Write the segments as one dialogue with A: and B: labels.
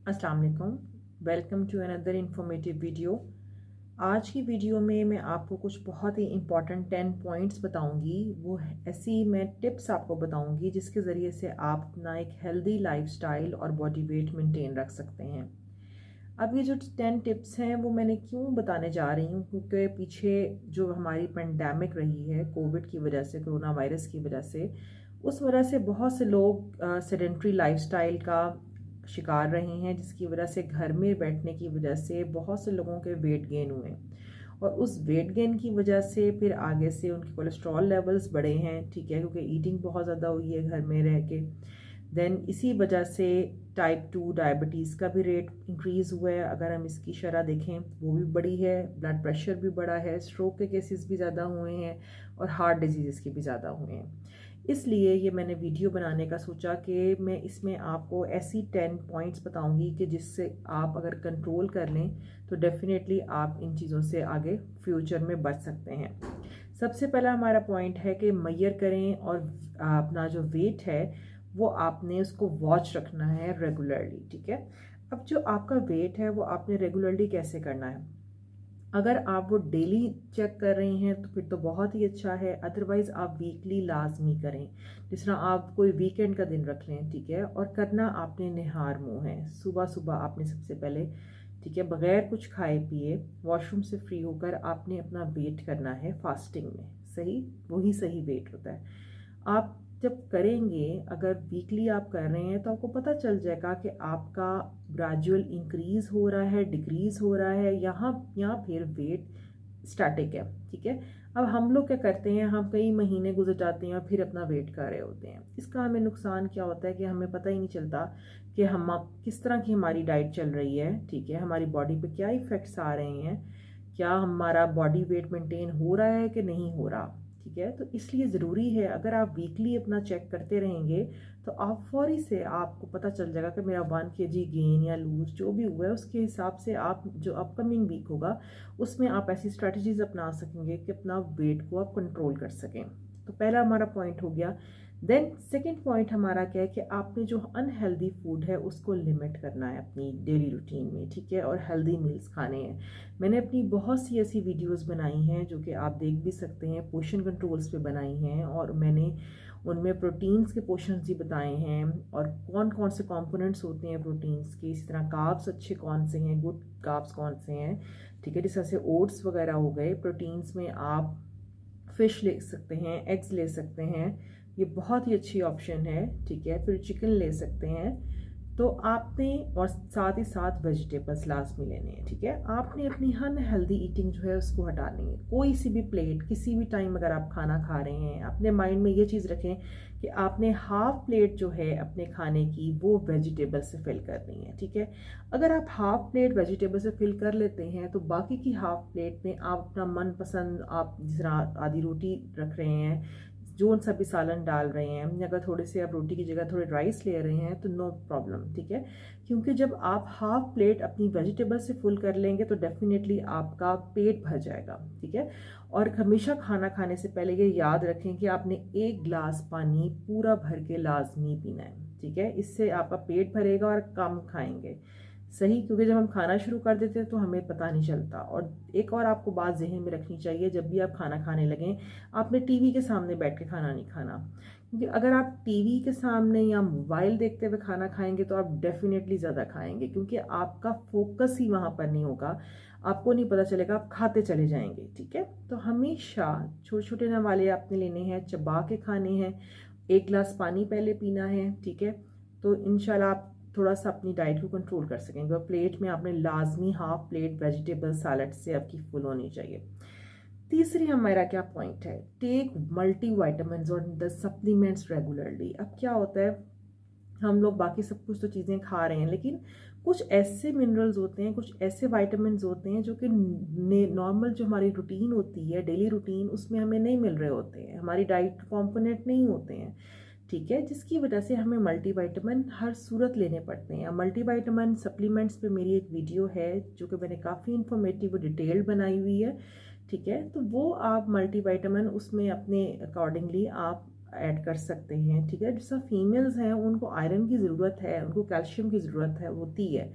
A: अस्सलाम वालेकुम। Welcome to another informative video. आज की वीडियो में मैं आपको कुछ बहुत ही इंपॉर्टेंट 10 पॉइंट्स बताऊंगी। वो ऐसी मैं टिप्स आपको बताऊंगी जिसके ज़रिए से आप अपना एक हेल्दी लाइफस्टाइल और बॉडी वेट मेंटेन रख सकते हैं। अब ये जो 10 टिप्स हैं वो मैंने क्यों बताने जा रही हूँ, क्योंकि पीछे जो हमारी पेंडेमिक रही है कोविड की वजह से, कोरोना वायरस की वजह से, उस वजह से बहुत से लोग सेडेंट्री लाइफस्टाइल का शिकार रहे हैं, जिसकी वजह से घर में बैठने की वजह से बहुत से लोगों के वेट गेन हुए और उस वेट गेन की वजह से फिर आगे से उनके कोलेस्ट्रॉल लेवल्स बढ़े हैं। ठीक है, क्योंकि ईटिंग बहुत ज़्यादा हुई है घर में रह के। देन इसी वजह से टाइप 2 डायबिटीज़ का भी रेट इंक्रीज़ हुआ है। अगर हम इसकी शरह देखें वो भी बड़ी है, ब्लड प्रेशर भी बढ़ा है, स्ट्रोक के केसेस भी ज़्यादा हुए हैं और हार्ट डिजीज़ के भी ज़्यादा हुए हैं। इसलिए ये मैंने वीडियो बनाने का सोचा कि मैं इसमें आपको ऐसी 10 पॉइंट्स बताऊंगी कि जिससे आप अगर कंट्रोल कर लें तो डेफिनेटली आप इन चीज़ों से आगे फ्यूचर में बच सकते हैं। सबसे पहला हमारा पॉइंट है कि मेजर करें और अपना जो वेट है वो आपने उसको वॉच रखना है रेगुलरली। ठीक है, अब जो आपका वेट है वो आपने रेगुलरली कैसे करना है? अगर आप वो डेली चेक कर रहे हैं तो फिर तो बहुत ही अच्छा है, अदरवाइज़ आप वीकली लाजमी करें। जिस तरह आप कोई वीकेंड का दिन रख लें, ठीक है, और करना आपने निहार मुँह है। सुबह सुबह आपने सबसे पहले, ठीक है, बगैर कुछ खाए पिए वॉशरूम से फ्री होकर आपने अपना वेट करना है फास्टिंग में। सही, वही सही वेट होता है। आप जब करेंगे, अगर वीकली आप कर रहे हैं तो आपको पता चल जाएगा कि आपका ग्रेजुअल इंक्रीज हो रहा है, डिक्रीज हो रहा है, यहाँ या फिर वेट स्टैटिक है। ठीक है, अब हम लोग क्या करते हैं, हम कई महीने गुजर जाते हैं और फिर अपना वेट कर रहे होते हैं। इसका हमें नुकसान क्या होता है कि हमें पता ही नहीं चलता कि हम किस तरह की हमारी डाइट चल रही है। ठीक है, हमारी बॉडी पे क्या इफ़ेक्ट्स आ रहे हैं, क्या हमारा बॉडी वेट मेंटेन हो रहा है कि नहीं हो रहा। ठीक है, तो इसलिए ज़रूरी है अगर आप वीकली अपना चेक करते रहेंगे तो आप फौरी से आपको पता चल जाएगा कि मेरा 1 kg गेन या लूज जो भी हुआ है उसके हिसाब से आप जो अपकमिंग वीक होगा उसमें आप ऐसी स्ट्रैटेजीज अपना सकेंगे कि अपना वेट को आप कंट्रोल कर सकें। तो पहला हमारा पॉइंट हो गया। देन सेकेंड पॉइंट हमारा क्या है कि आपने जो अनहेल्दी फूड है उसको लिमिट करना है अपनी डेली रूटीन में। ठीक है, और हेल्दी मील्स खाने हैं। मैंने अपनी बहुत सी ऐसी वीडियोस बनाई हैं जो कि आप देख भी सकते हैं, पोर्शन कंट्रोल्स पे बनाई हैं, और मैंने उनमें प्रोटीन्स के पोर्शंस भी बताए हैं और कौन कौन से कंपोनेंट्स होते हैं प्रोटीन्स के। इसी तरह कार्ब्स अच्छे कौन से हैं, गुड कार्ब्स कौन से हैं। ठीक है, जिस तरह से ओट्स वगैरह हो गए। प्रोटीन्स में आप फिश ले सकते हैं, एग्स ले सकते हैं, ये बहुत ही अच्छी ऑप्शन है। ठीक है, फिर चिकन ले सकते हैं। तो आपने, और साथ ही साथ वेजिटेबल्स लाजमी लेने हैं। ठीक है, आपने अपनी अनहेल्दी ईटिंग जो है उसको हटानी है। कोई सी भी प्लेट किसी भी टाइम अगर आप खाना खा रहे हैं, अपने माइंड में ये चीज़ रखें कि आपने हाफ प्लेट जो है अपने खाने की वो वेजिटेबल से फिल करनी है। ठीक है, अगर आप हाफ प्लेट वेजिटेबल से फिल कर लेते हैं तो बाकी की हाफ प्लेट में आप अपना मनपसंद, आप जिस तरह आधी रोटी रख रहे हैं, जो सा भी सालन डाल रहे हैं, या अगर थोड़े से आप रोटी की जगह थोड़े राइस ले रहे हैं तो नो प्रॉब्लम। ठीक है, क्योंकि जब आप हाफ प्लेट अपनी वेजिटेबल से फुल कर लेंगे तो डेफिनेटली आपका पेट भर जाएगा। ठीक है, और हमेशा खाना खाने से पहले ये याद रखें कि आपने 1 गिलास पानी पूरा भर के लाजमी पीना है। ठीक है, इससे आपका पेट भरेगा और कम खाएंगे। सही, क्योंकि जब हम खाना शुरू कर देते हैं तो हमें पता नहीं चलता। और एक और आपको बात जहन में रखनी चाहिए, जब भी आप खाना खाने लगें आपने टीवी के सामने बैठ के खाना नहीं खाना, क्योंकि अगर आप टीवी के सामने या मोबाइल देखते हुए खाना खाएंगे तो आप डेफिनेटली ज़्यादा खाएंगे, क्योंकि आपका फोकस ही वहाँ पर नहीं होगा, आपको नहीं पता चलेगा, आप खाते चले जाएंगे। ठीक है, तो हमेशा छोटे छोटे ना वाले आपने लेने हैं, चबा के खाने हैं, 1 गिलास पानी पहले पीना है। ठीक है, तो इंशाल्लाह आप थोड़ा सा अपनी डाइट को कंट्रोल कर सकेंगे। और प्लेट में आपने लाजमी हाफ प्लेट वेजिटेबल सैलड से आपकी फुल होनी चाहिए। तीसरी हमारा क्या पॉइंट है, टेक मल्टी वाइटामिन और द सप्लीमेंट्स रेगुलरली। अब क्या होता है, हम लोग बाकी सब कुछ तो चीज़ें खा रहे हैं, लेकिन कुछ ऐसे मिनरल्स होते हैं, कुछ ऐसे वाइटामिन होते हैं जो कि नॉर्मल जो हमारी रूटीन होती है, डेली रूटीन, उसमें हमें नहीं मिल रहे होते हैं, हमारी डाइट कंपोनेंट नहीं होते हैं। ठीक है, जिसकी वजह से हमें मल्टीविटामिन हर सूरत लेने पड़ते हैं। मल्टीविटामिन सप्लीमेंट्स पे मेरी एक वीडियो है जो कि मैंने काफ़ी इन्फॉर्मेटिव और डिटेल्ड बनाई हुई है। ठीक है, तो वो आप मल्टीविटामिन उसमें अपने अकॉर्डिंगली आप ऐड कर सकते हैं, ठीक है। जैसा फीमेल्स हैं उनको आयरन की ज़रूरत है, उनको कैल्शियम की ज़रूरत है होती है।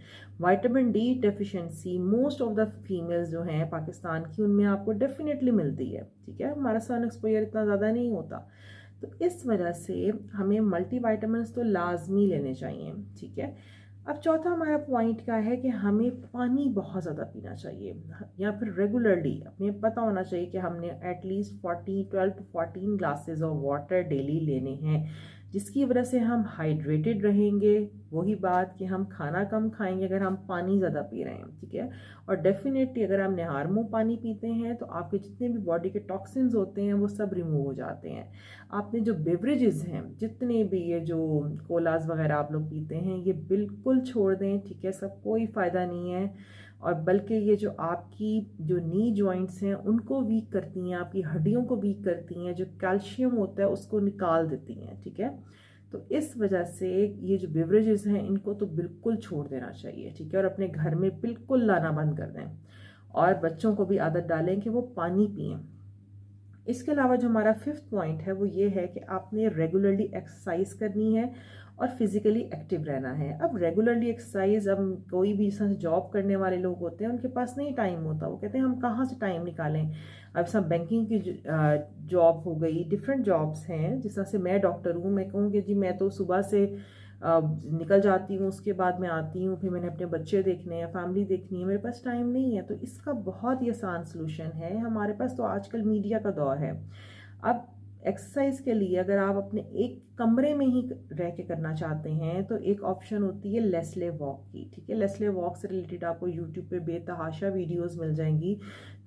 A: Vitamin D deficiency most of the females जो हैं पाकिस्तान की, उनमें आपको डेफिनेटली मिलती है, ठीक है। हमारा सन एक्सपोजर इतना ज़्यादा नहीं होता, तो इस वजह से हमें मल्टी विटामिन्स तो लाजमी लेने चाहिए, ठीक है। अब चौथा हमारा पॉइंट क्या है कि हमें पानी बहुत ज़्यादा पीना चाहिए, या फिर रेगुलरली हमें पता होना चाहिए कि हमने at least 12 to 14 glasses of water daily लेने हैं, जिसकी वजह से हम हाइड्रेटेड रहेंगे। वही बात कि हम खाना कम खाएंगे अगर हम पानी ज़्यादा पी रहे हैं, ठीक है। और डेफिनेटली अगर आप निहार मुँह पानी पीते हैं तो आपके जितने भी बॉडी के टॉक्सिन्स होते हैं वो सब रिमूव हो जाते हैं। आपने जो बेवरेजेस हैं, जितने भी ये जो कोलाज वगैरह आप लोग पीते हैं, ये बिल्कुल छोड़ दें, ठीक है। सब कोई फ़ायदा नहीं है, और बल्कि ये जो आपकी जो नी जॉइंट्स हैं उनको वीक करती हैं, आपकी हड्डियों को वीक करती हैं, जो कैल्शियम होता है उसको निकाल देती हैं, ठीक है। तो इस वजह से ये जो बेवरेजेस हैं इनको तो बिल्कुल छोड़ देना चाहिए, ठीक है। और अपने घर में बिल्कुल लाना बंद कर दें, और बच्चों को भी आदत डालें कि वो पानी पिएं। इसके अलावा जो हमारा 5th पॉइंट है वो ये है कि आपने रेगुलरली एक्सरसाइज करनी है और फिज़िकली एक्टिव रहना है। अब रेगुलरली एक्सरसाइज, अब कोई भी जैसे जॉब करने वाले लोग होते हैं उनके पास नहीं टाइम होता, वो कहते हैं हम कहाँ से टाइम निकालें। अब सब बैंकिंग की जॉब हो गई, डिफरेंट जॉब्स हैं, जिस तरह से मैं डॉक्टर हूँ, मैं कहूँ कि जी मैं तो सुबह से निकल जाती हूँ, उसके बाद मैं आती हूँ, फिर मैंने अपने बच्चे देखने हैं, फैमिली देखनी है, मेरे पास टाइम नहीं है। तो इसका बहुत ही आसान सलूशन है हमारे पास, तो आजकल मीडिया का दौर है। अब एक्सरसाइज के लिए अगर आप अपने एक कमरे में ही रह के करना चाहते हैं तो एक ऑप्शन होती है लेस्ले वॉक की, ठीक है। लेस्ले वॉक से रिलेटेड आपको यूट्यूब पे बेतहाशा वीडियोस मिल जाएंगी,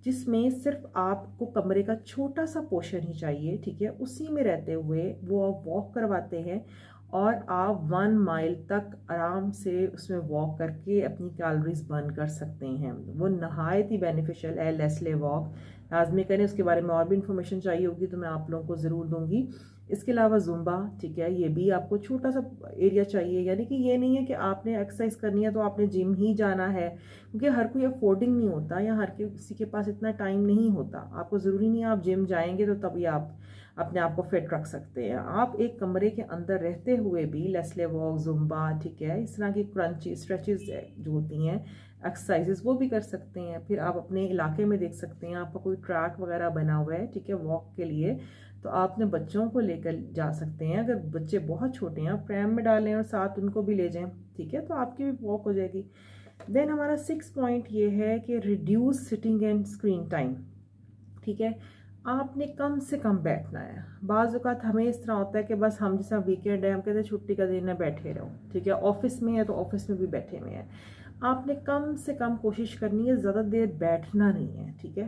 A: जिसमें सिर्फ आपको कमरे का छोटा सा पोर्शन ही चाहिए, ठीक है। उसी में रहते हुए वो आप वॉक करवाते हैं, और आप 1 माइल तक आराम से उसमें वॉक करके अपनी कैलोरीज बर्न कर सकते हैं। वो नहायत ही बेनिफिशियल है लेस्ले वॉक, लाजमी करें। उसके बारे में और भी इन्फॉर्मेशन चाहिए होगी तो मैं आप लोगों को ज़रूर दूंगी। इसके अलावा जुम्बा, ठीक है, ये भी आपको छोटा सा एरिया चाहिए, यानी कि ये नहीं है कि आपने एक्सरसाइज करनी है तो आपने जिम ही जाना है, क्योंकि हर कोई अफोर्डिंग नहीं होता, या हर किसी के पास इतना टाइम नहीं होता। आपको ज़रूरी नहीं है आप जिम जाएंगे तो तभी आप अपने आप को फिट रख सकते हैं। आप एक कमरे के अंदर रहते हुए भी लेस्ले वॉक, जुम्बा, ठीक है, इस तरह की क्रंची स्ट्रेचेस जो होती हैं एक्सरसाइजेस वो भी कर सकते हैं। फिर आप अपने इलाके में देख सकते हैं, आपका कोई ट्रैक वगैरह बना हुआ है, ठीक है, वॉक के लिए, तो आप अपने बच्चों को लेकर जा सकते हैं। अगर बच्चे बहुत छोटे हैं आप प्रैम में डालें और साथ उनको भी ले जाएं, ठीक है, तो आपकी भी वॉक हो जाएगी। देन हमारा 6 पॉइंट ये है कि reduce sitting and screen time, ठीक है। आपने कम से कम बैठना है। बाज़ औक़ात हमें इस तरह होता है कि बस हम जैसा वीकेंड है हम कहते हैं छुट्टी का दिन है बैठे रहो, ठीक है। ऑफिस में है तो ऑफिस में भी बैठे हुए हैं। आपने कम से कम कोशिश करनी है, ज़्यादा देर बैठना नहीं है, ठीक है।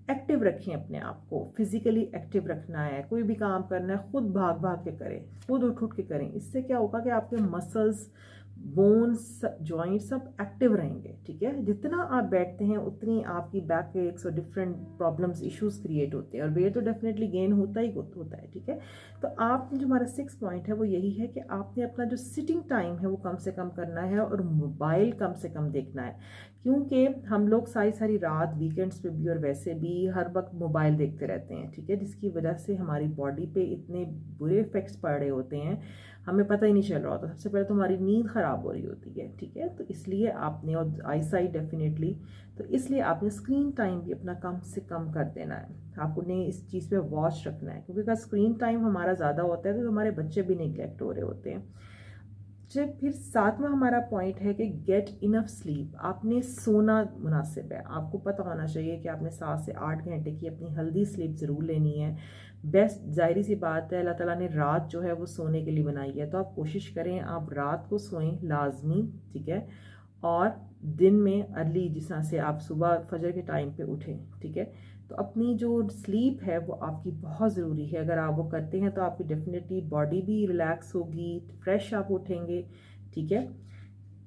A: एक्टिव रखें अपने आप को, फिजिकली एक्टिव रखना है। कोई भी काम करना है खुद भाग भाग के करें, खुद उठ के करें। इससे क्या होगा कि आपके मसल्स, बोन्स, जॉइंट सब एक्टिव रहेंगे, ठीक है। जितना आप बैठते हैं उतनी आपकी बैक एक्स और डिफरेंट प्रॉब्लम्स, इश्यूज क्रिएट होते हैं, और वेट तो डेफिनेटली गेन होता है, ठीक है। तो आपने जो हमारा 6 पॉइंट है वो यही है कि आपने अपना जो सिटिंग टाइम है वो कम से कम करना है, और मोबाइल कम से कम देखना है, क्योंकि हम लोग सारी रात वीकेंड्स पे भी और वैसे भी हर वक्त मोबाइल देखते रहते हैं, ठीक है, जिसकी वजह से हमारी बॉडी पे इतने बुरे इफेक्ट्स पड़ रहे होते हैं, हमें पता ही नहीं चल रहा होता। सबसे पहले तो हमारी नींद ख़राब हो रही होती है, ठीक है। तो इसलिए आपने, और आई साइट डेफिनेटली, तो इसलिए आपने स्क्रीन टाइम भी अपना कम से कम कर देना है। आपने इस चीज़ पे वॉच रखना है, क्योंकि अगर स्क्रीन टाइम हमारा ज़्यादा होता है तो हमारे बच्चे भी निगलेक्ट हो रहे होते हैं। जब फिर 7वां हमारा पॉइंट है कि गेट इनफ स्लीप। आपने सोना मुनासिब है, आपको पता होना चाहिए कि आपने 7 से 8 घंटे की अपनी हेल्दी स्लीप ज़रूर लेनी है। बेस्ट, जाहिर सी बात है, अल्लाह ताला ने रात जो है वो सोने के लिए बनाई है, तो आप कोशिश करें आप रात को सोएं लाजमी, ठीक है। और दिन में अर्ली, जिस तरह से आप सुबह फजर के टाइम पे उठें, ठीक है। तो अपनी जो स्लीप है वो आपकी बहुत ज़रूरी है। अगर आप वो करते हैं तो आपकी डेफिनेटली बॉडी भी रिलैक्स होगी, फ्रेश आप उठेंगे, ठीक है।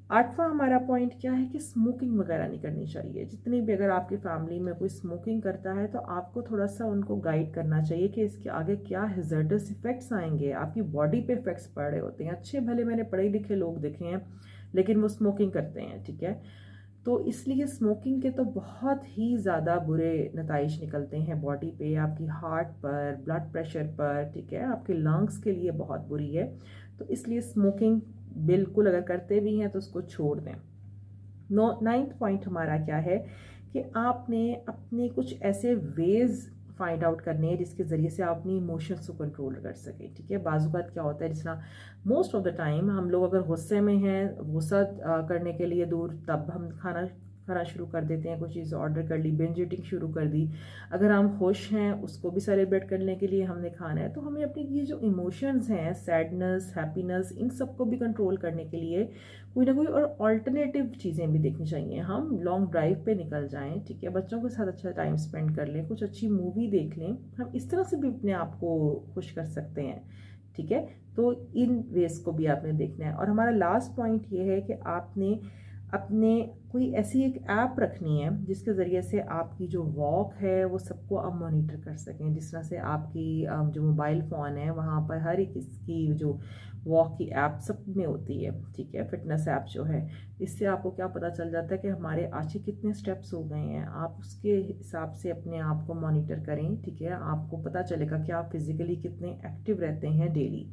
A: 8वां हमारा पॉइंट क्या है कि स्मोकिंग वगैरह नहीं करनी चाहिए। जितनी भी अगर आपकी फैमिली में कोई स्मोकिंग करता है तो आपको थोड़ा सा उनको गाइड करना चाहिए कि इसके आगे क्या हैज़ार्डस इफेक्ट्स आएंगे, आपकी बॉडी पे इफेक्ट्स पड़ रहे होते हैं। अच्छे भले मैंने पढ़े लिखे लोग देखे हैं लेकिन वो स्मोकिंग करते हैं, ठीक है। तो इसलिए स्मोकिंग के तो बहुत ही ज़्यादा बुरे नताइज निकलते हैं बॉडी पे, आपकी हार्ट पर, ब्लड प्रेशर पर, ठीक है, आपके लंग्स के लिए बहुत बुरी है। तो इसलिए स्मोकिंग बिल्कुल अगर करते भी हैं तो उसको छोड़ दें। 9th पॉइंट हमारा क्या है कि आपने अपने कुछ ऐसे वेज फाइंड आउट करने हैं जिसके ज़रिए से आप अपनी इमोशंस को कंट्रोल कर सकें, ठीक है। बाज़ात क्या होता है, जिस तरह मोस्ट ऑफ द टाइम हम लोग अगर गुस्से में हैं, गुस्सा करने के लिए दूर, तब हम खाना शुरू कर देते हैं, कोई चीज़ ऑर्डर कर ली, बिंज ईटिंग शुरू कर दी। अगर हम खुश हैं, उसको भी सेलिब्रेट करने के लिए हमने खाना है। तो हमें अपनी ये जो इमोशंस हैं, सैडनेस, हैप्पीनेस, इन सबको भी कंट्रोल करने के लिए कोई ना कोई और ऑल्टरनेटिव चीज़ें भी देखनी चाहिए। हम लॉन्ग ड्राइव पे निकल जाएं, ठीक है, बच्चों के साथ अच्छा टाइम स्पेंड कर लें, कुछ अच्छी मूवी देख लें। हम इस तरह से भी अपने आप को खुश कर सकते हैं, ठीक है। तो इन वेज को भी आपने देखना है। और हमारा लास्ट पॉइंट ये है कि आपने अपने कोई ऐसी एक ऐप रखनी है जिसके ज़रिए से आपकी जो वॉक है वो सबको आप मॉनिटर कर सकें। जिस तरह से आपकी जो मोबाइल फ़ोन है वहाँ पर हर एक इसकी जो वॉक की ऐप सब में होती है, ठीक है, फिटनेस ऐप जो है, इससे आपको क्या पता चल जाता है कि हमारे आज के कितने स्टेप्स हो गए हैं। आप उसके हिसाब से अपने आप को मॉनिटर करें, ठीक है, आपको पता चलेगा कि आप फिज़िकली कितने एक्टिव रहते हैं डेली।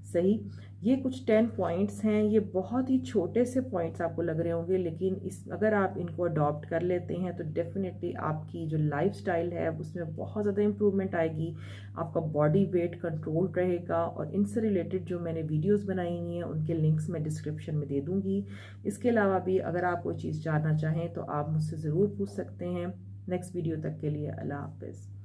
A: सही, ये कुछ 10 पॉइंट्स हैं। ये बहुत ही छोटे से पॉइंट्स आपको लग रहे होंगे, लेकिन अगर आप इनको अडॉप्ट कर लेते हैं तो डेफिनेटली आपकी जो लाइफस्टाइल है उसमें बहुत ज़्यादा इम्प्रूवमेंट आएगी। आपका बॉडी वेट कंट्रोल रहेगा। और इनसे रिलेटेड जो मैंने वीडियोस बनाई हुई हैं उनके लिंक्स मैं डिस्क्रिप्शन में दे दूँगी। इसके अलावा भी अगर आप कोई चीज़ जानना चाहें तो आप मुझसे ज़रूर पूछ सकते हैं। नेक्स्ट वीडियो तक के लिए अल्लाह हाफ़िज़।